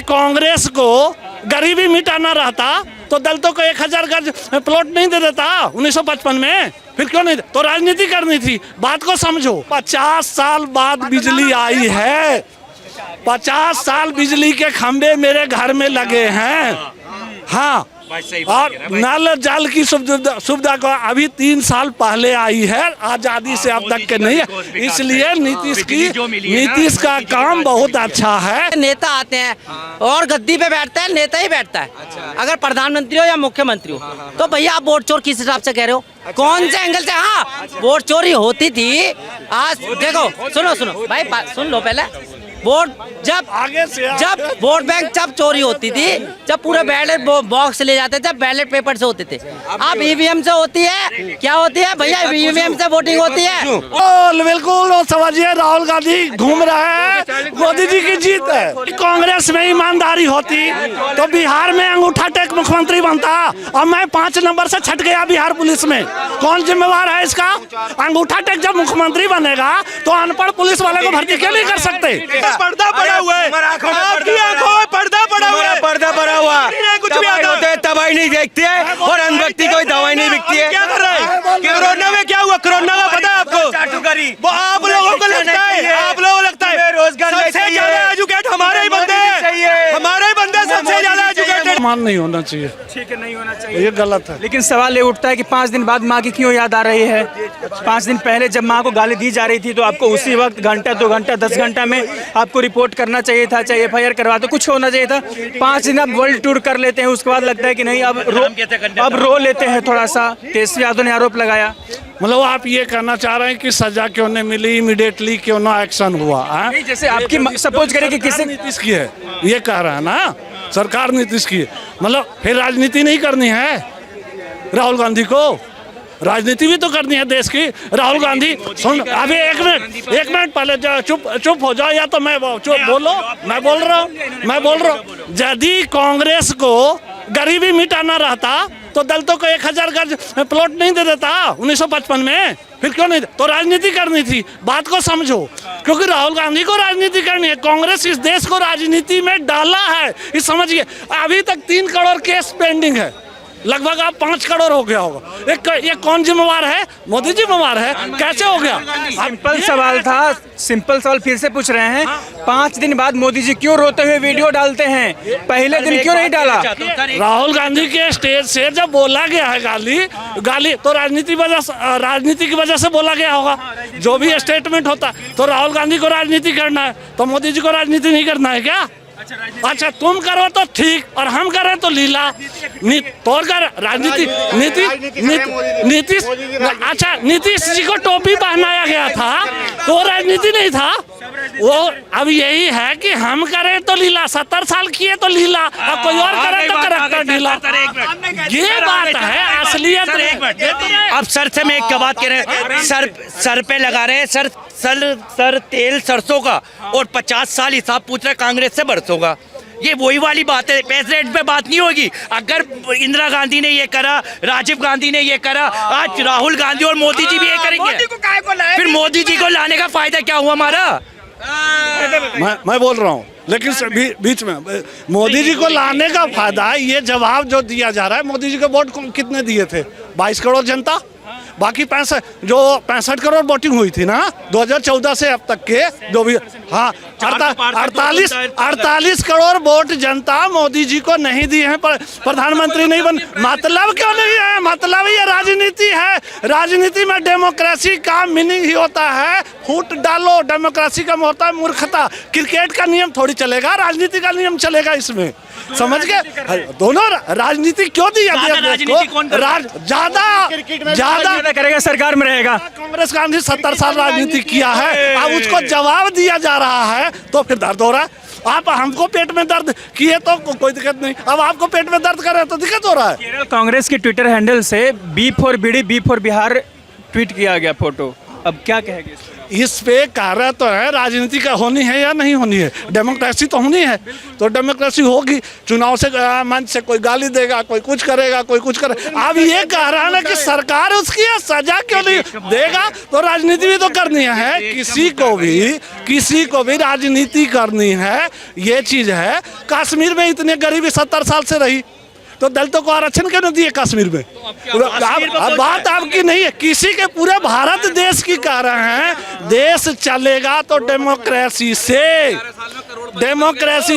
कांग्रेस को गरीबी मिटाना रहता तो दलितों को 1000 गज प्लॉट नहीं दे देता 1955 में, फिर क्यों नहीं? तो राजनीति करनी थी, बात को समझो। 50 साल बाद बिजली आई है, 50 साल बिजली के खंभे मेरे घर में लगे हैं। हाँ, और नल जल की सुविधा को अभी 3 साल पहले आई है, आजादी से अब तक के नहीं है, इसलिए नीतीश का काम बहुत अच्छा है। नेता आते हैं और गद्दी पे बैठता है, नेता ही बैठता है। अगर प्रधानमंत्री हो या मुख्यमंत्री हो तो भैया आप वोट चोर किस हिसाब से कह रहे हो? कौन से एंगल से? हाँ, वोट चोरी होती थी। आज देखो, सुनो भाई, सुन लो पहले। वोट जब वोट बैंक जब चोरी होती थी, जब पूरे बैलेट बॉक्स ले जाते थे, बैलेट पेपर से होते थे। अब ईवीएम से होती है। क्या होती है भैया? ईवीएम से वोटिंग होती है। बिल्कुल समझिए, राहुल गांधी घूम रहे हैं, मोदी जी की जीत है। कांग्रेस में ईमानदारी होती तो बिहार में अंगूठा टेक मुख्यमंत्री बनता। और मैं 5 नंबर से छट गया बिहार पुलिस में। कौन जिम्मेवार है इसका? अंगूठा टेक जब मुख्यमंत्री बनेगा तो अनपढ़ पुलिस वाले को भर्ती क्यों नहीं कर सकते? पर्दा पड़ा हुआ है, आपकी आंखों में पर्दा पड़ा हुआ है, पर्दा पड़ा हुआ है। कुछ भी होते हैं, दवाई नहीं देखती है और अन्य व्यक्ति कोई दवाई नहीं बिकती है। क्या कर रहे हैं? कोरोना में क्या हुआ? कोरोना का पता है आपको? वो आप लोगों को लगता है, आप लोगों को लगता है रोजगार सबसे ज्यादा एजुकेट हमारे ही बंदे हैं, हमारे ही बंदे सबसे ज्यादा एजुकेटेड। मान नहीं होना चाहिए, ठीक है, नहीं होना चाहिए, ये गलत है। लेकिन सवाल ये उठता है कि 5 दिन बाद माँ की क्यों याद आ रही है? 5 दिन पहले जब माँ को गाली दी जा रही थी तो आपको उसी वक्त घंटा 2 घंटा 10 घंटा में आपको रिपोर्ट करना चाहिए था, चाहे FIR करवा दो, कुछ होना चाहिए था। 5 दिन अब वर्ल्ड टूर कर लेते हैं, उसके बाद लगता है कि नहीं, अब रो लेते हैं थोड़ा सा। तेजस्वी यादव ने आरोप लगाया। मतलब आप ये कहना चाह रहे हैं कि सजा क्यों नहीं मिली, इमीडिएटली क्यों ना एक्शन हुआ? नहीं, जैसे आपकी सपोज करें कि किसी नीतीश की है, ये कह रहा है ना, सरकार नीतीश की है, मतलब फिर राजनीति नहीं करनी है राहुल गांधी को? राजनीति भी तो करनी है देश की। राहुल गांधी सुन, अभी एक मिनट पहले चुप हो जाओ, या तो मैं बोलो, मैं बोल रहा हूँ। यदि कांग्रेस को गरीबी मिटाना रहता तो दलितों को 1000 गज प्लॉट नहीं दे देता 1955 में, फिर क्यों नहीं? तो राजनीति करनी थी, बात को समझो। क्योंकि राहुल गांधी को राजनीति करनी है, कांग्रेस इस देश को राजनीति में डाला है, इस समझिए। अभी तक 3 करोड़ केस पेंडिंग है, लगभग आप 5 करोड़ हो गया होगा। ये कौन जिम्मेवार है? मोदी जी जिम्मेवार है। कैसे हो गया? सिंपल सवाल था, सिंपल सवाल फिर से पूछ रहे हैं। 5 दिन बाद मोदी जी क्यों रोते हुए वीडियो डालते हैं? पहले दिन क्यों नहीं डाला? राहुल गांधी के स्टेज से जब बोला गया है गाली तो राजनीति की वजह से बोला गया होगा। जो भी स्टेटमेंट होता तो राहुल गांधी को राजनीति करना है, तो मोदी जी को राजनीति नहीं करना है क्या? अच्छा, तुम करो तो ठीक और हम करें तो लीला। तौर कर राजनीति नीतीश, अच्छा नीतीश जी को टोपी पहनाया गया था तो राजनीति नहीं था वो। अब यही है कि हम करें तो लीला, 70 साल किए तो लीला, और कोई और करे तो करैक्टर ढीला। ये बात है असलियत। अब सर से मैं एक बात कह रहे हैं, सर पे लगा रहे हैं, सर तेल सरसों का, और 50 साल हिसाब पूछ रहे कांग्रेस से बरसों का। ये वही वाली बात है, प्रेसिडेंट पे बात नहीं होगी। अगर इंदिरा गांधी ने ये करा, राजीव गांधी ने ये करा, आज राहुल गांधी और मोदी जी भी ये करेंगे, फिर मोदी जी को लाने का फायदा क्या हुआ हमारा? मैं बोल रहा हूँ, लेकिन बीच में मोदी जी को लाने का फायदा, ये जवाब जो दिया जा रहा है, मोदी जी के वोट कितने दिए थे? 22 करोड़ जनता, बाकी 65 करोड़ वोटिंग हुई थी ना 2014 से अब तक के जो भी। हाँ, 48 करोड़ वोट जनता मोदी जी को नहीं दी है, प्रधानमंत्री नहीं बन। मतलब क्यों नहीं है? मतलब ये राजनीति है। राजनीति में डेमोक्रेसी का मीनिंग ही होता है फूट डालो, डेमोक्रेसी का होता है मूर्खता। क्रिकेट का नियम थोड़ी चलेगा, राजनीति का नियम चलेगा इसमें, समझ गए? दोनों राजनीति क्यों दी ज्यादा करेगा, सरकार में रहेगा। कांग्रेस गांधी 70 साल राजनीति किया है, अब उसको जवाब दिया जा रहा है तो फिर दर्द हो रहा है। आप हमको पेट में दर्द किए तो कोई दिक्कत नहीं, अब आपको पेट में दर्द कर रहे तो दिक्कत हो रहा है। केरल कांग्रेस के ट्विटर हैंडल से B for beedi B for Bihar tweet किया गया फोटो, अब क्या कहेंगे? इस पे कार्य तो है, राजनीति का होनी है या नहीं होनी है, डेमोक्रेसी तो होनी है। तो डेमोक्रेसी होगी, चुनाव से मंच से कोई गाली देगा, कोई कुछ करेगा, कोई कुछ करेगा। अब ये कह रहा है ना कि सरकार उसकी सजा क्यों नहीं देगा, तो राजनीति भी तो करनी है, किसी को भी राजनीति करनी है, ये चीज है। कश्मीर में इतने गरीबी 70 साल से रही, तो दलितों को आरक्षण क्यों नहीं दिए कश्मीर में? अब बात आपकी नहीं है, किसी के पूरे भारत देश की कह रहे हैं। देश चलेगा तो डेमोक्रेसी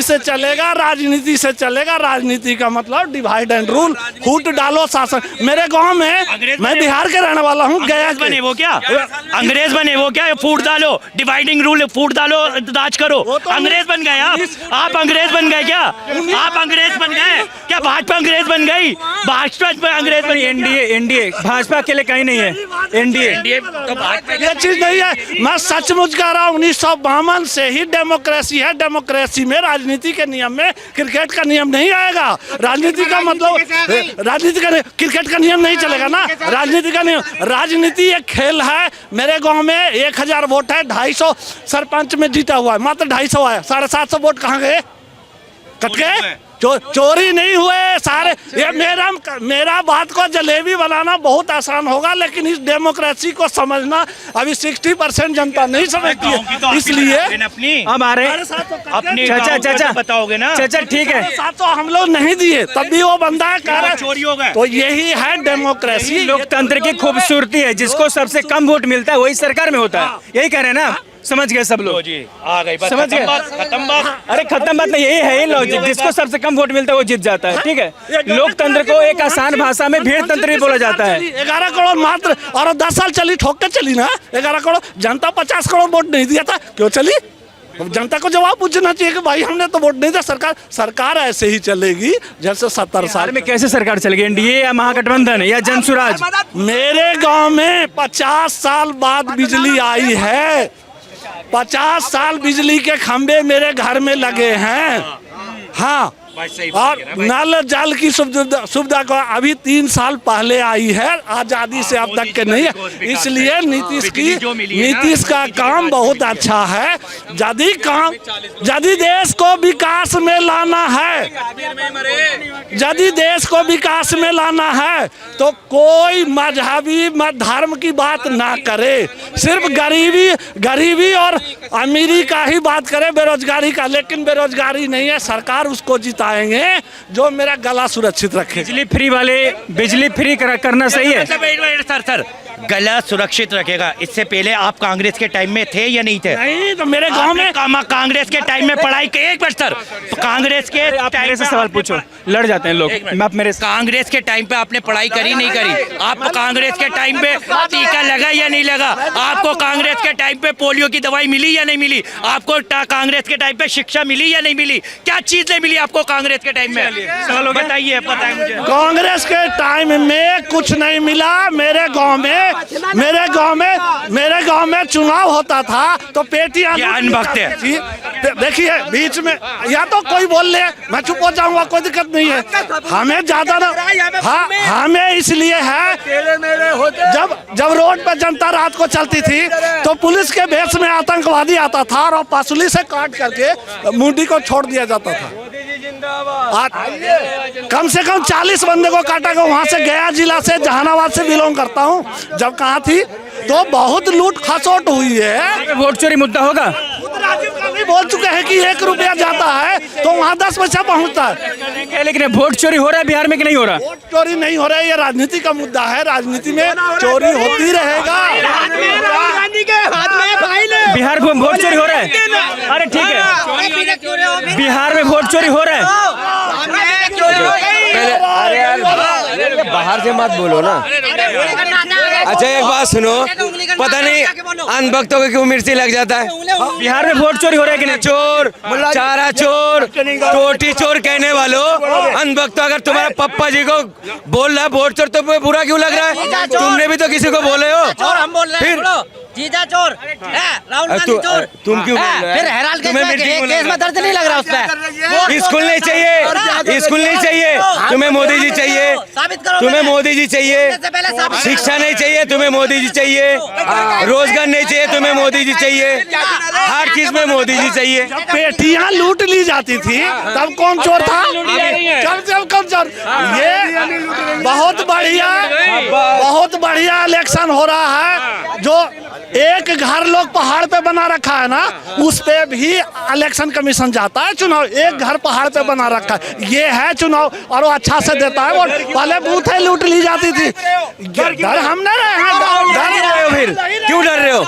से चलेगा, राजनीति से चलेगा। राजनीति का मतलब डिवाइड एंड रूल, फूट डालो शासन। मेरे गांव में, मैं बिहार के रहने वाला हूँ, गया बने वो क्या अंग्रेज बने वो क्या? फूट डालो, डिवाइडिंग रूल, फूट डालो, राज करो। अंग्रेज बन गए आप अंग्रेज बन गए क्या? आप अंग्रेज बन गए क्या? भाजपा अंग्रेज बन गई, भाजपा अंग्रेज बनी। एनडीए भाजपा के लिए कहीं नहीं है। एनडीए तो भाजपा ये चीज नहीं है। मैं सचमुच कह रहा हूँ, 1952 से ही डेमोक्रेसी है। डेमोक्रेसी में राजनीति के नियम में क्रिकेट का नियम नहीं आएगा। राजनीति का मतलब क्रिकेट का नियम नहीं चलेगा ना, राजनीति का नियम। राजनीति एक खेल है। मेरे गांव में 1000 वोट है, 250 सरपंच में जीता हुआ है, मात्र 250 आया। 750 वोट कहाँ गए? कट गए? चोरी नहीं हुए सारे। ये मेरा बात को जलेबी बनाना बहुत आसान होगा, लेकिन इस डेमोक्रेसी को समझना अभी 60% जनता नहीं समझती है। इसलिए अब आ रहे अपनी चाचा बताओगे ना? चाचा ठीक है, साथ तो हम लोग नहीं दिए, तब भी वो बंदा कह रहा है चोरी हो गए। तो यही है डेमोक्रेसी। लोकतंत्र की खूबसूरती है, जिसको सबसे कम वोट मिलता है वही सरकार में होता है। यही कह रहे हैं ना, समझ गए सब लोग जी, आ गई बात, समझ गए? खत्म बात। अरे खत्म बात नहीं, यही है ये लॉजिक। जिसको सबसे कम वोट मिलता है वो जीत जाता है। ठीक है, लोकतंत्र को एक आसान भाषा में भेड़ तंत्र भी बोला जाता है। 11 करोड़ मात्र, और 10 साल चली, ठोक के चली ना 11 करोड़। जनता 50 करोड़ वोट नहीं दिया था, क्यों चली? जनता को जवाब पूछना चाहिए कि भाई हमने तो वोट नहीं दिया। सरकार ऐसे ही चलेगी जैसे 70 साल में। कैसे सरकार चलेगी? एनडीए या महागठबंधन या जनसुराज? मेरे गांव में 50 साल बाद बिजली आई है। 50 साल बिजली के खंबे मेरे घर में लगे हैं। हाँ, और नल जल की सुविधा को अभी 3 साल पहले आई है, आजादी से अब तक के नहीं है। इसलिए नीतीश का काम बहुत अच्छा है। यदि देश को विकास में लाना है, यदि देश को विकास में लाना है तो कोई मजहबी धर्म की बात ना करे, सिर्फ गरीबी और अमीरी का ही बात करे, बेरोजगारी का। लेकिन बेरोजगारी नहीं है, सरकार उसको जिताएंगे जो मेरा गला सुरक्षित रखे। बिजली फ्री करना सही है? सर गला सुरक्षित रखेगा। इससे पहले आप कांग्रेस के टाइम में थे या नहीं थे? नहीं, तो मेरे गांव में कांग्रेस के टाइम में पढ़ाई के एक बार सर, कांग्रेस के टाइम से सवाल पूछो, लड़ जाते हैं लोग। कांग्रेस के टाइम पे आपने पढ़ाई करी नहीं करी? आपको कांग्रेस के टाइम पे टीका लगा या नहीं लगा? आपको कांग्रेस के टाइम पे पोलियो की दवाई मिली या नहीं मिली? आपको कांग्रेस के टाइम पे शिक्षा मिली या नहीं मिली? क्या चीज नहीं मिली आपको कांग्रेस के टाइम में? बताइए, पता है मुझे। कांग्रेस के टाइम में कुछ नहीं मिला। मेरे गांव में चुनाव होता था तो पेटियां अनभक्त है। देखिए, बीच में या तो कोई बोल ले, मैं चुप हो जाऊंगा, कोई दिक्कत नहीं है। हमें ज्यादा ना, हाँ, हमें इसलिए है, जब रोड पर जनता रात को चलती थी तो पुलिस के भेष में आतंकवादी आता था और पासुली से काट करके मुंडी को छोड़ दिया जाता था। कम से कम 40 बंदे को काटा गया। वहां से गया जिला से, जहानाबाद से बिलोंग करता हूँ। जब कहाँ थी तो बहुत लूट खसोट हुई है। वोट चोरी मुद्दा होगा? राजीव गांधी बोल चुके हैं कि 1 रुपया जाता है तो वहाँ 10 पैसा पहुँचता है। लेकिन वोट चोरी हो रहा है बिहार में कि नहीं हो रहा? वोट चोरी नहीं हो रहा है, ये राजनीति का मुद्दा है। राजनीति में चोरी होती रहेगा। बिहार में वोट चोरी हो रहा है? अरे ठीक है, बिहार में वोट चोरी हो रहा है। अरे यार, बाहर से मत बोलो ना। अच्छा एक बात सुनो, पता नहीं अनभक्तों को क्यों मिर्ची लग जाता है। बिहार में वोट चोरी हो रहा है कि नहीं? चोर, चारा चोर, टोटी चोर कहने वालों, अनभक्तों, अगर तुम्हारे पप्पा जी को बोल रहा है वोट चोर तो बुरा क्यों लग रहा है? तुमने भी तो किसी को बोले हो। फिर जीजा चोर, राहुल गांधी चोर, तुम क्यों बोल रहे हो? फिर हेराल्ड केस में दर्द नहीं लग रहा उस पे? स्कूल नहीं चाहिए, स्कूल नहीं चाहिए, तुम्हें मोदी जी चाहिए, तुम्हें मोदी जी चाहिए। शिक्षा नहीं चाहिए, तुम्हें मोदी जी चाहिए। रोजगार नहीं चाहिए तुम्हें, मोदी जी चाहिए। हर चीज में मोदी जी चाहिए। जब पेटियां लूट ली जाती थी तब कौन चोर था? जब कौन चोर? ये बहुत बढ़िया इलेक्शन हो रहा है। जो एक घर लोग पहाड़ पे बना रखा है ना, उस पे भी इलेक्शन कमीशन जाता है चुनाव। एक घर पहाड़ पे बना रखा है, ये है चुनाव, और वो अच्छा से देता है। वो पहले बूथ है लूट ली जाती थी। डर हम न रहे हैं, डर रहे हो फिर? क्यों डर रहे हो?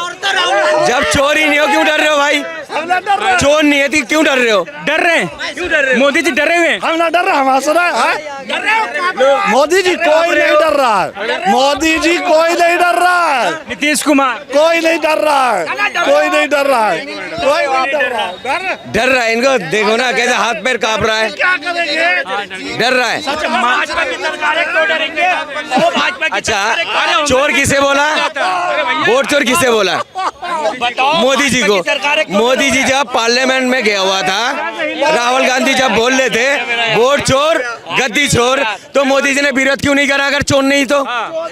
जब चोर ही नहीं हो क्यों डर रहे हो भाई? चोर नहीं है तो क्यों डर रहे हो? डर रहे हैं? क्यों डर रहे हैं? मोदी जी डरे हुए हैं? हम ना डर रहे, हम हंस रहे हैं। मोदी जी कोई नहीं डर रहा है, मोदी जी कोई नहीं डर रहा है। नीतीश कुमार कोई नहीं डर रहा है, कोई नहीं डर रहा है, कोई नहीं डर रहा है। डर रहा है, इनको देखो ना कैसे हाथ पैर कांप रहा है, क्या करेंगे? डर रहा है। भाजपा की सरकारें क्यों डरेंगे? वो भाजपा की अच्छा, चोर किसे बोला? वोट चोर किसे बोला? मोदी जी को। मोदी जी जब पार्लियामेंट में गया हुआ था, राहुल गांधी जब बोल रहे थे वोट चोर गद्दी चोर, तो मोदी जी ने विरोध क्यों नहीं करा? अगर चोर नहीं तो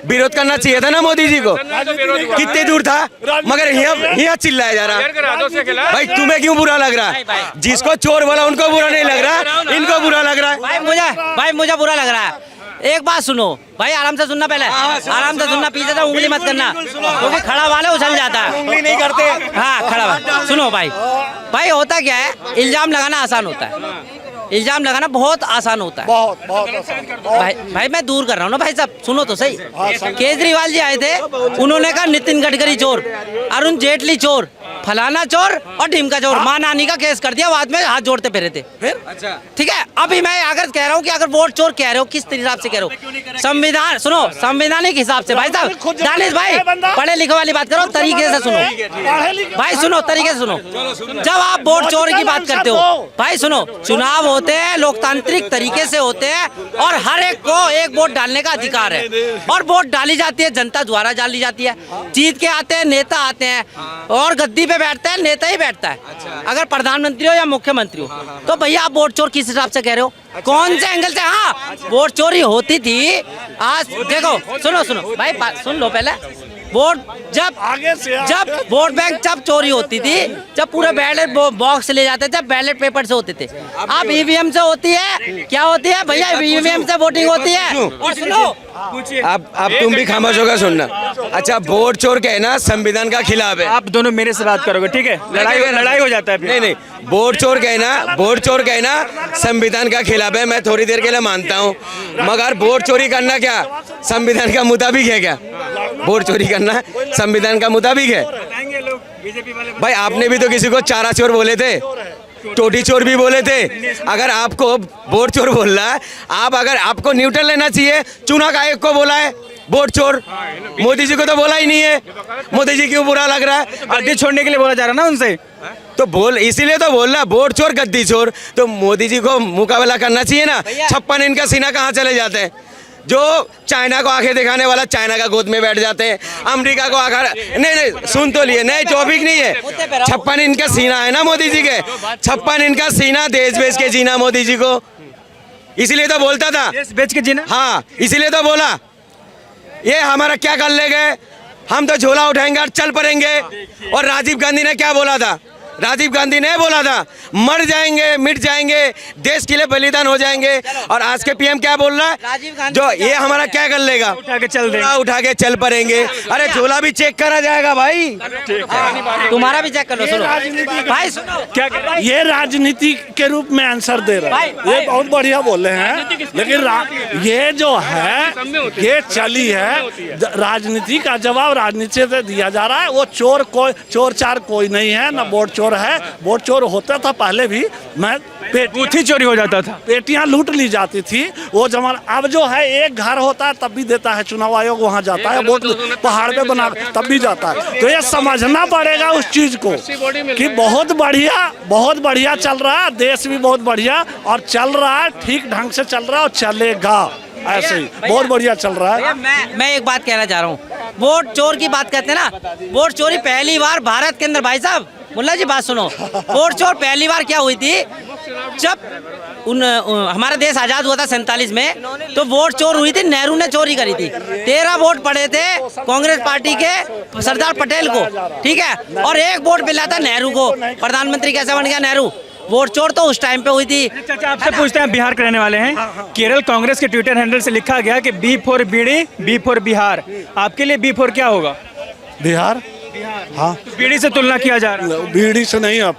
विरोध करना चाहिए था ना मोदी जी को। कितने दूर था, मगर यहाँ चिल्लाया जा रहा। भाई तुम्हें क्यों बुरा लग रहा है? जिसको चोर बोला उनको बुरा नहीं लग रहा, इनको बुरा लग रहा है। भाई मुझे बुरा लग रहा है। एक बात सुनो भाई, आराम से सुनना, पहले आराम से सुनना, पीछे से उंगली मत करना, क्योंकि खड़ा वाले उछल जाता है। उंगली नहीं करते। हाँ खड़ा वाला सुनो भाई होता क्या है, इल्जाम लगाना आसान होता है, इल्जाम लगाना बहुत आसान होता है। बहुत आसान। भाई मैं दूर कर रहा हूँ ना भाई साहब, सुनो तो सही। केजरीवाल जी आए थे, उन्होंने कहा नितिन गडकरी चोर, अरुण जेटली चोर, फलाना चोर और ढीमका चोर, मां नानी का केस कर दिया, बाद में हाथ जोड़ते फिरे थे। फिर अच्छा ठीक है, अभी मैं अगर कह रहा हूँ कि अगर वोट चोर कह रहे हो, किस हिसाब से कह रहे हो? संविधान सुनो, संवैधानिक हिसाब से। भाई साहब दानिश भाई, पढ़े लिखे वाली बात करो, तरीके से सुनो भाई, सुनो तरीके से सुनो। जब आप वोट चोर की बात करते हो भाई, सुनो, चुनाव होते हैं लोकतांत्रिक तरीके से होते हैं, और हर एक को एक वोट डालने का अधिकार है, और वोट डाली जाती है जनता द्वारा डाली जाती है। जीत के आते हैं नेता आते हैं, और गद्दी पे बैठता है नेता ही बैठता है। अगर प्रधानमंत्री हो या मुख्यमंत्री हो, तो भैया आप वोट चोर किस हिसाब से कह रहे हो? कौन से एंगल से? हाँ वोट चोरी होती थी। आज देखो, सुनो भाई, सुन लो पहले। वोट जब वोट बैंक जब चोरी होती थी, जब पूरे बैलेट बॉक्स ले जाते थे, बैलेट पेपर से होते थे। अब ईवीएम से होती है, क्या होती है भैया? ईवीएम से वोटिंग होती है। और सुनो, अब तुम भी खामोश होकर सुनना। अच्छा, वोट चोर कहना संविधान का खिलाफ है। आप दोनों मेरे से बात करोगे, ठीक है? लड़ाई हो जाता है। नहीं, वोट चोर कहना संविधान का खिलाफ है, मैं थोड़ी देर के लिए मानता हूँ, मगर वोट चोरी करना क्या संविधान का मुताबिक है? क्या वोट चोरी करना संविधान का मुताबिक है? भाई आपने भी तो किसी को चारा चोर बोले थे, टोटी चोर भी बोले थे। अगर आपको वोट चोर बोल रहा है, अगर आपको न्यूट्रल लेना चाहिए, चुनाव आयोग को बोला है वोट चोर, मोदी जी को तो बोला ही नहीं है। मोदी जी क्यों बुरा लग रहा है? गद्दी छोड़ने के लिए बोला जा रहा है ना उनसे, तो इसीलिए तो बोल रहा वोट चोर गद्दी चोर। तो मोदी जी को मुकाबला करना चाहिए ना। 56 इंच का सीना कहाँ चले जाते हैं? जो चाइना को आंखें दिखाने वाला चाइना का गोद में बैठ जाते हैं, अमेरिका को आकर नहीं सुन तो लिए, नहीं टॉपिक नहीं है। 56 इंच का सीना है ना मोदी जी के, 56 इंच का सीना, देश बेच के जीना मोदी जी को, इसीलिए तो बोलता था देश बेच के जीना। हाँ, इसीलिए तो बोला ये हमारा क्या कर ले गए, हम तो झोला उठाएंगे और चल पड़ेंगे। और राजीव गांधी ने क्या बोला था? राजीव गांधी ने बोला था मर जाएंगे, मिट जाएंगे, देश के लिए बलिदान हो जाएंगे। और आज के पीएम क्या बोल रहा है? जो ये हमारा क्या कर लेगा? उठा के चल देंगे, उठा के चल पड़ेंगे। अरे झोला भी चेक करा जाएगा भाई, तुम्हारा भी चेक कर लो। सुनो भाई, सुनो क्या कह रहा है? ये राजनीति के रूप में आंसर दे रहा है, ये बहुत बढ़िया बोले हैं। लेकिन ये जो है ये चली है, राजनीति का जवाब राजनीति से दिया जा रहा है। वो चोर चार कोई नहीं है, ना वोट चोर है। वोट चोर होता था पहले भी, मैं बूथ ही चोरी हो जाता था, पेटियां लूट ली जाती थी वो जमाना। अब जो है एक घर होता है तब भी देता है, चुनाव आयोग वहां जाता है, वोट पहाड़ पे बना तब भी जाता है। तो ये समझना पड़ेगा उस चीज को कि बहुत बढ़िया चल रहा है, देश भी बहुत बढ़िया और चल रहा है, ठीक ढंग से चल रहा है और चलेगा ऐसे ही, बहुत बढ़िया चल रहा है। मैं एक बात कहना चाह रहा हूँ, वोट चोर की बात करते हैं ना, वोट चोरी पहली बार भारत के अंदर भाई साहब मुल्ला जी बात सुनो, वोट चोर पहली बार क्या हुई थी जब हमारा देश आजाद हुआ था 47 में, तो वोट चोर हुई थी, नेहरू ने चोरी करी थी। 13 वोट पड़े थे कांग्रेस पार्टी के सरदार पटेल को, ठीक है, और 1 वोट मिला था नेहरू को। प्रधानमंत्री कैसे बन गया नेहरू? वोट चोर तो उस टाइम पे हुई थी। चाचा आपसे पूछते हैं, बिहार के रहने वाले हैं, केरल कांग्रेस के ट्विटर हैंडल से लिखा गया कि B for beedi, B for Bihar. आपके लिए बी फॉर क्या होगा? बिहार। हाँ, तो बीड़ी से तुलना किया जा रहा है। बीड़ी से नहीं है,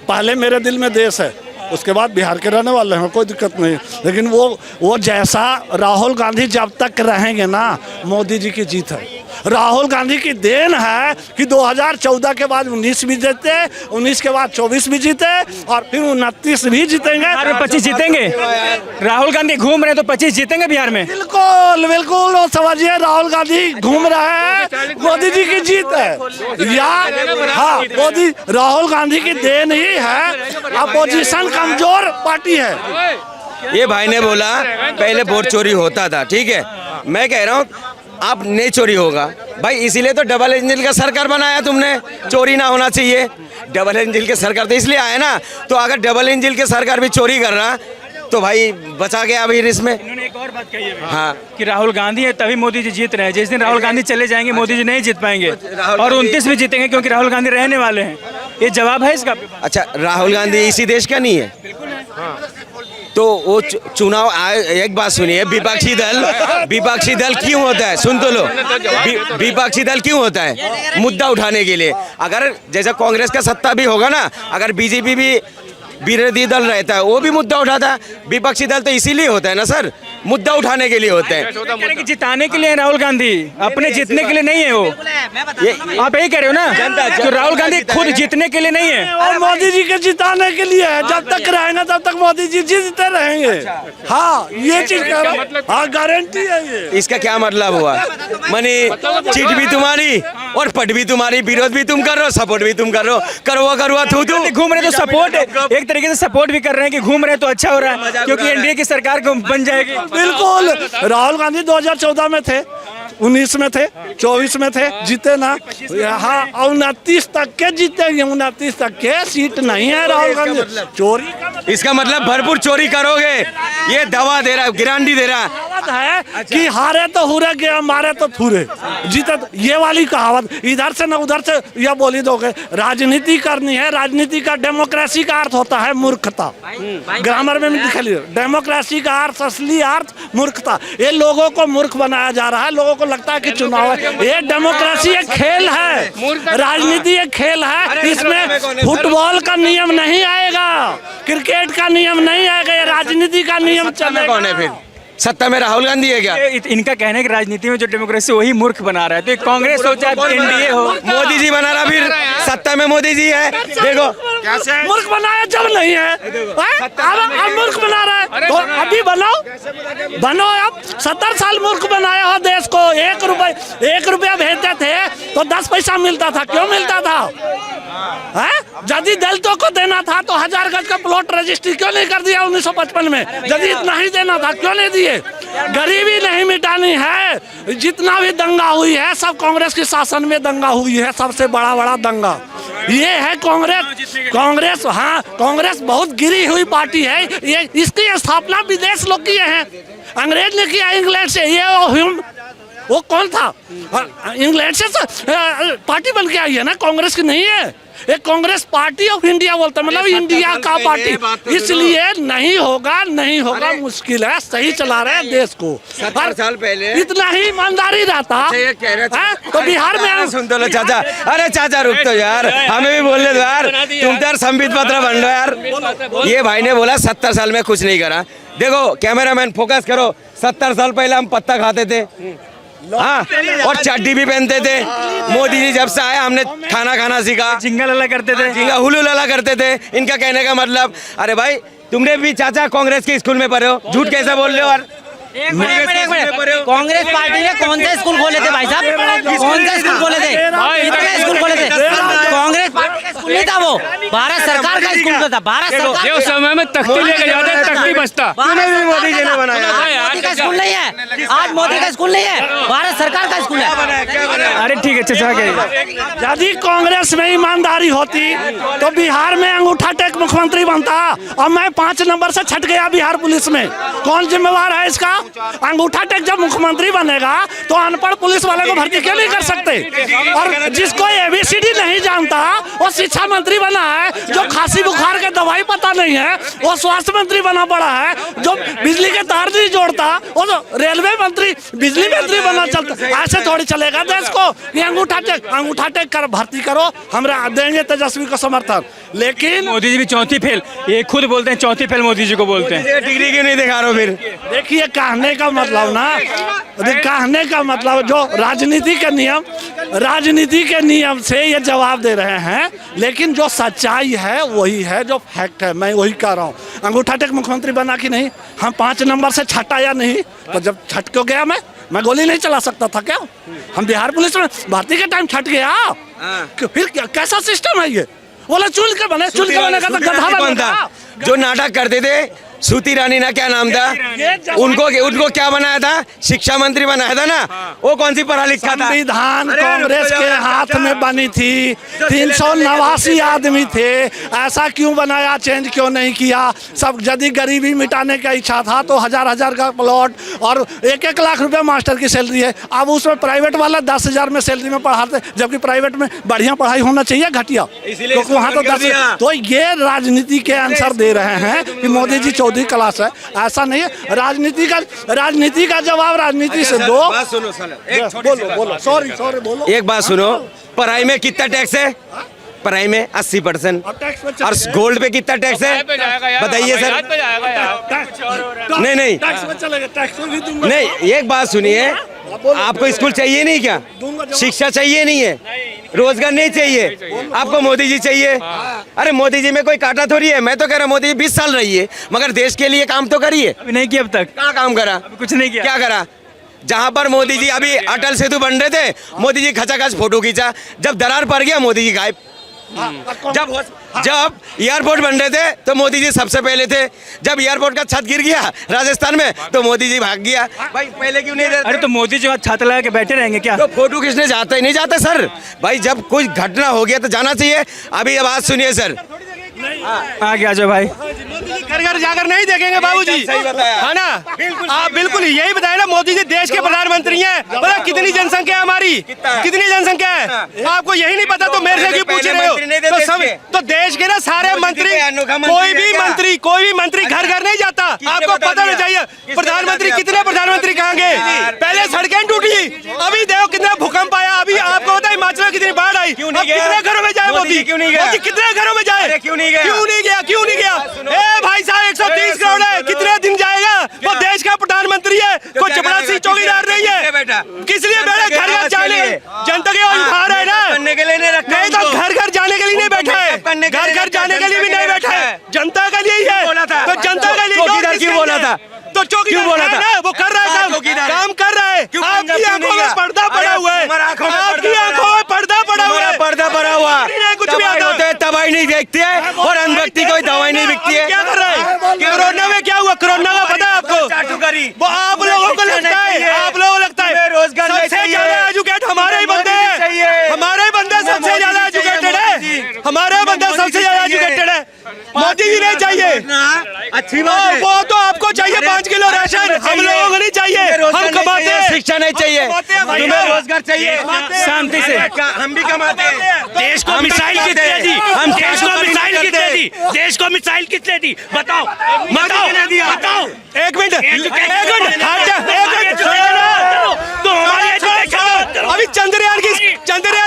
पहले मेरे दिल में देश है, उसके बाद बिहार के रहने वाले हैं, कोई दिक्कत नहीं। लेकिन वो जैसा राहुल गांधी जब तक रहेंगे ना, मोदी जी की जीत है। राहुल गांधी की देन है कि 2014 के बाद 19 भी जीते, 19 के बाद 24 भी जीते और फिर 29 भी जीतेंगे। बिहार में 25 जीतेंगे। राहुल गांधी घूम रहे हैं तो 25 जीतेंगे बिहार में। बिल्कुल बिल्कुल, वो समझिए राहुल गांधी घूम रहे हैं, मोदी जी की जीत है। या हाँ, मोदी राहुल गांधी की देन ही है। अपोजिशन कमजोर पार्टी है। ये भाई ने बोला पहले वोट चोरी होता था, ठीक है, मैं कह रहा हूँ अब नहीं चोरी होगा भाई, इसीलिए तो डबल इंजन का सरकार बनाया तुमने, चोरी ना होना चाहिए। डबल इंजन के सरकार तो इसलिए आए ना, तो अगर डबल इंजन के सरकार भी चोरी कर रहा तो भाई बचा गया अभी इसमें। इन्होंने एक और बात कही है हाँ, कि राहुल गांधी है तभी मोदी जी जीत रहे हैं। जिस दिन राहुल गांधी चले जाएंगे मोदी जी नहीं जीत पाएंगे, और 29 भी जीतेंगे क्योंकि राहुल गांधी रहने वाले हैं। ये जवाब है इसका? अच्छा, राहुल गांधी इसी देश का नहीं है तो वो चुनाव एक बात सुनिए, विपक्षी दल क्यों होता है? सुन तो लो, विपक्षी दल क्यों होता है? मुद्दा उठाने के लिए। अगर जैसा कांग्रेस का सत्ता भी होगा ना, अगर बीजेपी भी विरोधी दल रहता है, वो भी मुद्दा उठाता है। विपक्षी दल तो इसीलिए होता है ना सर, मुद्दा उठाने के लिए होते हैं। कि जिताने के लिए है राहुल गांधी, अपने जीतने के लिए नहीं है वो। आप यही कह रहे हो ना कि राहुल गांधी खुद जीतने के लिए नहीं है, और मोदी जी के जिताने के लिए है। जब तक रहेंगे तब तक मोदी जी जीतते रहेंगे। हाँ, ये चीज हाँ गारंटी है ये। इसका क्या मतलब हुआ? माने चीट भी तुम्हारी और पट भी तुम्हारी, विरोध भी तुम कर रहे हो, सपोर्ट भी तुम कर रहे हो, करवा थू घूम रहे तो सपोर्ट, एक तरीके से सपोर्ट भी कर रहे हैं कि घूम रहे तो अच्छा हो रहा है क्योंकि एनडीए की सरकार को बन जाएगी। बिल्कुल, राहुल गांधी 2014 में थे, 19 में थे, 24 में थे, जीते ना। यहाँ 29 तक के जीतेंगे, 29 तक के सीट नहीं है राहुल गांधी। चोरी इसका मतलब भरपूर चोरी करोगे, ये दवा दे रहा, गारंटी दे रहा है कि हारे तो हुरे गए, मारे तो थूरे, जीते तो, ये वाली कहावत इधर से न उधर से यह बोली दोगे। राजनीति करनी है, राजनीति का डेमोक्रेसी का अर्थ होता है मूर्खता। ग्रामर में लिख लीजिए, डेमोक्रेसी का अर्थ, असली अर्थ मूर्खता। ये लोगों को मूर्ख बनाया जा रहा है। लोगों को लगता है कि चुनाव है, ये डेमोक्रेसी एक खेल है, राजनीति एक खेल है। इसमें फुटबॉल का नियम नहीं आएगा, क्रिकेट का नियम नहीं आएगा, ये राजनीति का नियम चलेगा। कौन है फिर सत्ता में? राहुल गांधी है क्या? इनका कहना है कि राजनीति में जो डेमोक्रेसी वही मूर्ख बना रहा है। तो कांग्रेस हो चाहे एनडीए हो, मोदी जी बना रहा, फिर सत्ता में मोदी जी है। देखो कैसे मूर्ख बनाया जब नहीं है, अब मूर्ख बना रहा है तो अभी बनो। अब 70 साल मूर्ख बनाया हो देश को। 1 रुपया भेजते थे तो 10 पैसा मिलता था। क्यों मिलता था? यदि दलितों को देना था तो 1000 गज का प्लॉट रजिस्ट्री क्यों नहीं कर दिया 1955 में? यदि इतना ही देना था क्यों नहीं दिए? गरीबी नहीं मिटानी है। जितना भी दंगा हुई है सब कांग्रेस के शासन में दंगा हुई है, सबसे बड़ा दंगा ये है कांग्रेस। हाँ, कांग्रेस बहुत गिरी हुई पार्टी है। ये इसकी स्थापना विदेश लोग किए हैं, अंग्रेज ने किया इंग्लैंड से। ये वो कौन था? इंग्लैंड से पार्टी बन के आई है ना, कांग्रेस की नहीं है। एक कांग्रेस पार्टी ऑफ इंडिया बोलते हैं, मतलब इंडिया का पार्टी। इसलिए नहीं होगा, मुश्किल है। सही चला रहे हैं देश को। 70 साल पहले इतना ही ईमानदारी रहता तो बिहार में। सुन तो लो चाचा, अरे चाचा रुक तो यार, हमें भी बोलने दो यार, तुम तो यार संबित पत्र बन रहे यार। ये भाई ने बोला 70 साल में कुछ नहीं करा। देखो कैमरामैन फोकस करो, 70 साल पहले हम पत्ता खाते थे, हाँ, और चड्डी भी पहनते थे। मोदी जी जब से आए हमने खाना सीखा, झिंगा लला करते थे, झिंगा हुलू लला करते थे। इनका कहने का मतलब, अरे भाई तुमने भी चाचा कांग्रेस के स्कूल में पढ़े हो, झूठ कैसे बोल रहे हो? एक मिनट, कांग्रेस पार्टी ने कौन से स्कूल खोले थे भाई साहब? कौन से स्कूल खोले थे? कितने स्कूल खोले थे? कांग्रेस पार्टी का स्कूल नहीं था वो, भारत सरकार का स्कूल था। भारत सरकार उस समय में तख्ती लेके जाते, तख्ती बचता। मोदी जी ने बनाया। मोदी का स्कूल नहीं है, आज मोदी का स्कूल नहीं है, भारत सरकार का स्कूल है। अरे ठीक है, चचा के यदि कांग्रेस में ईमानदारी होती तो बिहार में अंगूठा टेक मुख्यमंत्री बनता। और मैं 5 नंबर से छट गया बिहार पुलिस में। कौन जिम्मेवार है इसका? अंगूठा टेक जब मुख्यमंत्री बनेगा तो अनपढ़ पुलिस वाले को भर्ती क्यों नहीं कर सकते? और जिसको ABCD नहीं जानता वो शिक्षा मंत्री बना है, जो खांसी बुखार के दवाई पता नहीं है वो स्वास्थ्य मंत्री बना पड़ा है, जो बिजली के तार नहीं जोड़ता वो तो रेलवे मंत्री, बिजली मंत्री बना चलता। ऐसे थोड़ी चलेगा देश को। ये अंगूठा टेक कर भर्ती करो, हम देंगे तेजस्वी को समर्थन। लेकिन मोदी जी भी चौथी फेल, ये खुद बोलते हैं चौथी फेल मोदी जी को बोलते हैं। डिग्री क्यों नहीं दिखा रहे हो फिर? देखिए कहने का मतलब ना, कहने का मतलब जो राजनीति के नियम से ये जवाब दे रहे हैं, लेकिन जो सच्चाई है वही है, जो फैक्ट है मैं वही कह रहा हूँ। अंगूठा टेक मुख्यमंत्री बना कि नहीं? हम 5 नंबर से छटा या नहीं? तो जब छट क्यों गया मैं गोली नहीं चला सकता था क्या? हम बिहार पुलिस में भर्ती के टाइम छट गया। फिर कैसा सिस्टम है ये? बोला चुन के बने का तो गधा बनेगा। जो नाटक करते थे सूती रानी ना, क्या नाम था उनको क्या बनाया था? शिक्षा मंत्री बनाया था ना। वो कौन सी पढ़ा लिखा था? संविधान कांग्रेस के हाथ में बनी थी, 389 आदमी थे। ऐसा क्यों बनाया, चेंज क्यों नहीं किया? सब यदि गरीबी मिटाने का इच्छा था तो हजार का प्लॉट और 1-1 लाख रुपए मास्टर की सैलरी है। अब उसमें प्राइवेट वाला 10,000 में सैलरी में पढ़ाते, जबकि प्राइवेट में बढ़िया पढ़ाई होना चाहिए घटिया, तो वहाँ तो 10। तो ये राजनीति के आंसर दे रहे हैं कि मोदी जी 14वीं क्लास है। ऐसा नहीं है। राजनीति का जवाब राजनीति से दो। बात सुनो बोलो सॉरी बोलो। एक बात सुनो, पढ़ाई में कितना टैक्स है? पढ़ाई में 80%। और गोल्ड पे कितना टैक्स है बताइए सर? नहीं नहीं, एक बात सुनिए, आपको स्कूल चाहिए नहीं क्या? शिक्षा चाहिए नहीं है? रोजगार नहीं चाहिए? आपको मोदी जी चाहिए? अरे मोदी जी में कोई काटा थोड़ी है। मैं तो कह रहा हूँ मोदी जी 20 साल रहिए, मगर देश के लिए काम तो करिए। अभी नहीं किया अब तक। क्या काम करा? कुछ नहीं किया। क्या करा? जहाँ पर मोदी जी अभी अटल सेतु बन रहे थे, मोदी जी खचाखच फोटो खींचा। जब दरार पड़ गया मोदी जी गायब। जब एयरपोर्ट बन रहे थे तो मोदी जी सबसे पहले थे। जब एयरपोर्ट का छत गिर गया राजस्थान में तो मोदी जी भाग गया। भाई पहले क्यों नहीं देते? अरे तो मोदी जी छत लगा के बैठे रहेंगे क्या? तो फोटो खींचने जाते ही नहीं जाते सर? भाई जब कोई घटना हो गया तो जाना चाहिए। अभी बात सुनिए सर, आगे आ जाओ भाई। घर घर जाकर नहीं देखेंगे बाबूजी, है ना? आप बिल्कुल यही बताए ना, मोदी जी देश के प्रधानमंत्री हैं। बोला कितनी जनसंख्या है हमारी, कितनी जनसंख्या है आपको यही नहीं पता? तो मेरे से क्यों पूछ रहे हो? तो सब तो देश के ना सारे मंत्री, कोई भी मंत्री घर घर नहीं जाता। आपको पता होना चाहिए प्रधानमंत्री कितने प्रधानमंत्री कहाँ गए? पहले सड़कें टूटी, अभी देखो कितना भूकंप आया। अभी आपको पता है हिमाचल में कितनी बाढ़ आई। कितने घरों में जाए मोदी? कितने घरों में जाए? क्यों नहीं गया? ए भाई साहब 130 करोड़ है, कितने दिन जाएगा? वो देश का प्रधानमंत्री है, कोई चपरासी चौकीदार नहीं है। किस लिए बैठे? घर घर जाने जनता के उधार है ना, नहीं तो घर घर जाने के लिए नहीं बैठा है। घर घर जाने के लिए भी नहीं बैठा है, जनता के लिए ही है। तो जनता के लिए चौकीदार क्यों बोला था? तो चौकीदार बोला था वो कर रहा है, काम कर रहा है। आपकी आंखों में पर्दा पड़ा हुआ है, आपकी आंखों में पर्दा पड़ा हुआ है। पर्दा पड़ा हुआ कुछ भी आता है, दवाई नहीं देखती है और अंध व्यक्ति कोई दवाई नहीं बिकती है। क्या कर रहा है? कोरोना में क्या हुआ? कोरोना का पता है आपको? वो आप लोगों को लगता है, आप लोगों को लगता है रोजगार सबसे ज्यादा एजुकेट हमारे ही बंदे हैं। हमारे ही बंदे सबसे ज्यादा एजुकेटेड है, हमारे बंदे सबसे ज्यादा एजुकेटेड है। मोदी जी नहीं चाहिए, अच्छी बात है। वो तो आपको चाहिए 5 किलो राशन, हम लोगों को नहीं चाहिए। हम कमाते हैं, शिक्षा नहीं चाहिए, तुम्हें रोजगार चाहिए। शांति से हम भी कमाते हैं। देश को मिसाइल कितने दी? हम देश को मिसाइल कितने दी? देश को मिसाइल कितने दी? बताओ। एक मिनट तो हमारी एजुकेशन, अभी चंद्रयान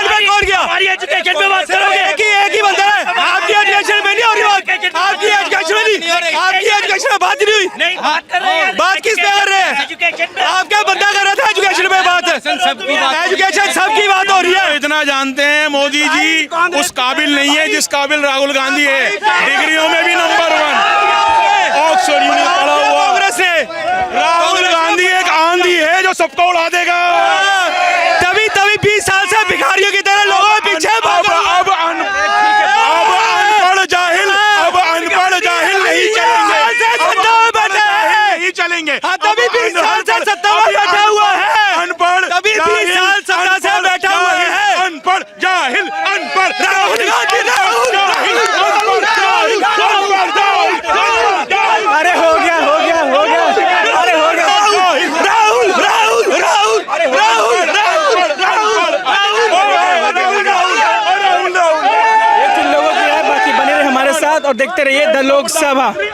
में कौन गया? हमारी एजुकेशन में बात करोगे? एक ही बंदा है। आपकी एजुकेशन में नहीं हो रही बात, आपकी एजुकेशन में नहीं, आपकी एजुकेशन में बात नहीं हुई। नहीं बात कर रहे हैं। बात किस पे कर रहे हैं? एजुकेशन में आप क्या बंदा कर रहा था एजुकेशन में बात? एजुकेशन सबकी बात हो रही है। इतना जानते हैं मोदी जी उस काबिल नहीं है जिस काबिल राहुल गांधी है। डिग्रियों में भी नंबर 1, ऑक्सफोर्ड यूनिवर्सिटी पढ़ा हुआ कांग्रेस से राहुल गांधी सबको उड़ा देगा। तभी 20 साल से भिखारियों की तरह लोगों के पीछे भागा। अब अनपढ़ जाहिल नहीं चलेंगे, नहीं चलेंगे। तभी 20 साल से सत्ता में बैठा हुआ है, अनपढ़ तभी 20 साल सत्ता से बैठा हुआ है। अनपढ़ जाहिल, अनपढ़ राहुल गांधी, राहुल अरे हो गया अरे हो गया लोगों की है। बाकी बने रहे हमारे साथ और देखते रहिए द लोक सभा।